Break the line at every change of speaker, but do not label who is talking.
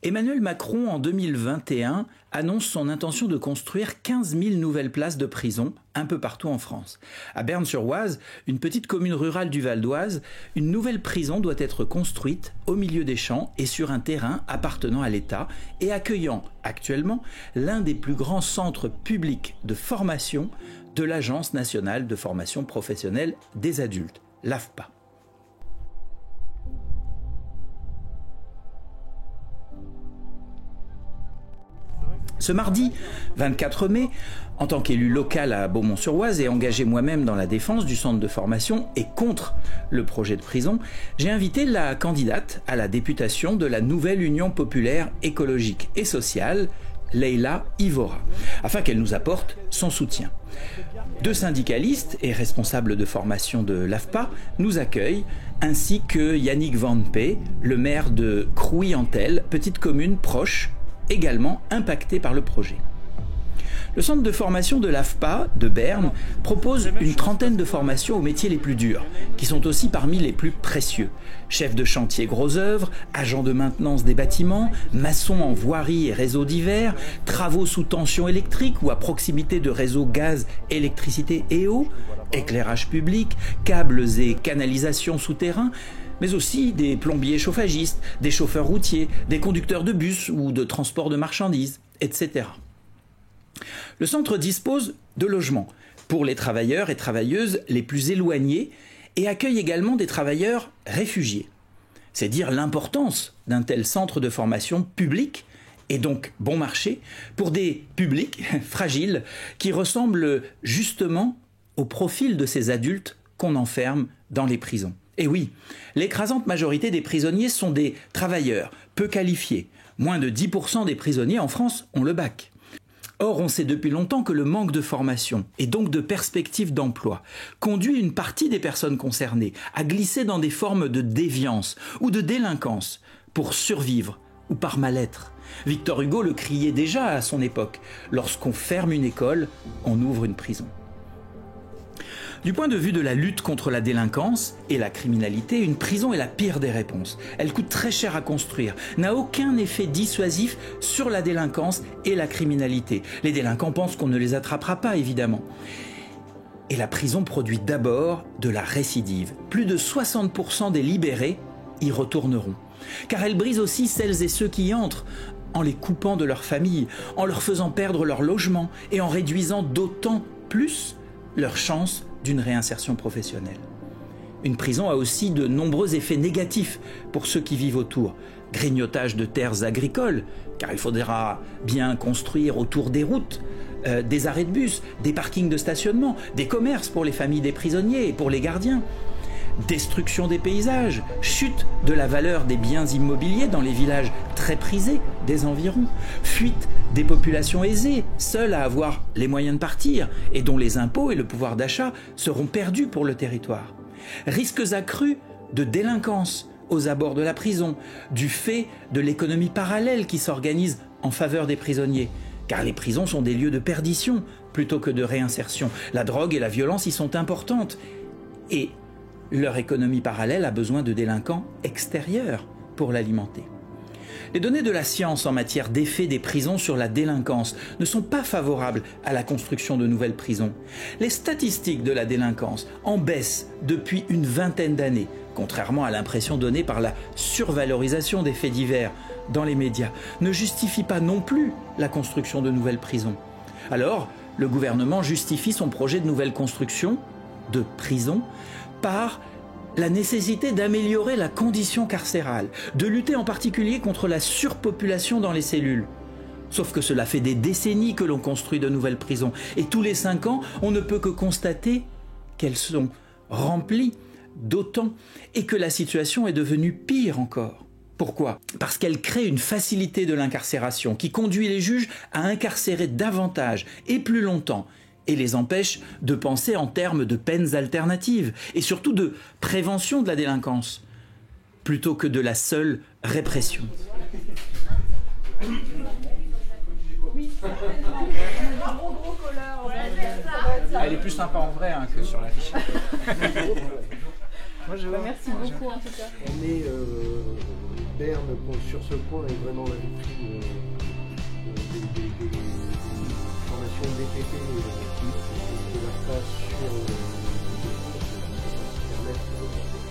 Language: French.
Emmanuel Macron, en 2021, annonce son intention de construire 15 000 nouvelles places de prison un peu partout en France. À Berne-sur-Oise, une petite commune rurale du Val d'Oise, une nouvelle prison doit être construite au milieu des champs et sur un terrain appartenant à l'État et accueillant actuellement l'un des plus grands centres publics de formation de l'Agence nationale de formation professionnelle des adultes, l'AFPA. Ce mardi 24 mai, en tant qu'élu local à Beaumont-sur-Oise et engagé moi-même dans la défense du centre de formation et contre le projet de prison, j'ai invité la candidate à la députation de la nouvelle Union populaire écologique et sociale, Leïla Ivora, afin qu'elle nous apporte son soutien. Deux syndicalistes et responsables de formation de l'AFPA nous accueillent, ainsi que Yannick Van Pee, le maire de Crouy-en-Thelle, petite commune proche, également impacté par le projet. Le centre de formation de l'AFPA de Berne propose une trentaine de formations aux métiers les plus durs, qui sont aussi parmi les plus précieux. Chef de chantier gros œuvres, agent de maintenance des bâtiments, maçon en voirie et réseaux divers, travaux sous tension électrique ou à proximité de réseaux gaz, électricité et eau, éclairage public, câbles et canalisations souterrains, mais aussi des plombiers chauffagistes, des chauffeurs routiers, des conducteurs de bus ou de transport de marchandises, etc. Le centre dispose de logements pour les travailleurs et travailleuses les plus éloignés et accueille également des travailleurs réfugiés. C'est dire l'importance d'un tel centre de formation public et donc bon marché pour des publics fragiles qui ressemblent justement au profil de ces adultes qu'on enferme dans les prisons. Et oui, l'écrasante majorité des prisonniers sont des travailleurs peu qualifiés. Moins de 10% des prisonniers en France ont le bac. Or, on sait depuis longtemps que le manque de formation et donc de perspectives d'emploi conduit une partie des personnes concernées à glisser dans des formes de déviance ou de délinquance pour survivre ou par mal-être. Victor Hugo le criait déjà à son époque. Lorsqu'on ferme une école, on ouvre une prison. Du point de vue de la lutte contre la délinquance et la criminalité, une prison est la pire des réponses. Elle coûte très cher à construire, n'a aucun effet dissuasif sur la délinquance et la criminalité. Les délinquants pensent qu'on ne les attrapera pas, évidemment. Et la prison produit d'abord de la récidive. Plus de 60% des libérés y retourneront. Car elle brise aussi celles et ceux qui y entrent, en les coupant de leur famille, en leur faisant perdre leur logement et en réduisant d'autant plus leurs chances d'une réinsertion professionnelle. Une prison a aussi de nombreux effets négatifs pour ceux qui vivent autour. Grignotage de terres agricoles, car il faudra bien construire autour des routes, des arrêts de bus, des parkings de stationnement, des commerces pour les familles des prisonniers et pour les gardiens. Destruction des paysages, chute de la valeur des biens immobiliers dans les villages très prisés des environs, fuite des populations aisées, seules à avoir les moyens de partir et dont les impôts et le pouvoir d'achat seront perdus pour le territoire. Risques accrus de délinquance aux abords de la prison, du fait de l'économie parallèle qui s'organise en faveur des prisonniers, car les prisons sont des lieux de perdition plutôt que de réinsertion. La drogue et la violence y sont importantes et leur économie parallèle a besoin de délinquants extérieurs pour l'alimenter. Les données de la science en matière d'effet des prisons sur la délinquance ne sont pas favorables à la construction de nouvelles prisons. Les statistiques de la délinquance en baissent depuis une vingtaine d'années, contrairement à l'impression donnée par la survalorisation des faits divers dans les médias, ne justifient pas non plus la construction de nouvelles prisons. Alors, le gouvernement justifie son projet de nouvelle construction de prisons par la nécessité d'améliorer la condition carcérale, de lutter en particulier contre la surpopulation dans les cellules. Sauf que cela fait des décennies que l'on construit de nouvelles prisons, et tous les 5 ans, on ne peut que constater qu'elles sont remplies d'autant, et que la situation est devenue pire encore. Pourquoi ? Parce qu'elle crée une facilité de l'incarcération qui conduit les juges à incarcérer davantage et plus longtemps, et les empêche de penser en termes de peines alternatives et surtout de prévention de la délinquance, plutôt que de la seule répression. Elle est plus sympa en vrai que sur l'affiche.
Merci beaucoup en tout cas.
On est Berne sur ce point est vraiment la vitrine des formations BTP de la place sur Internet.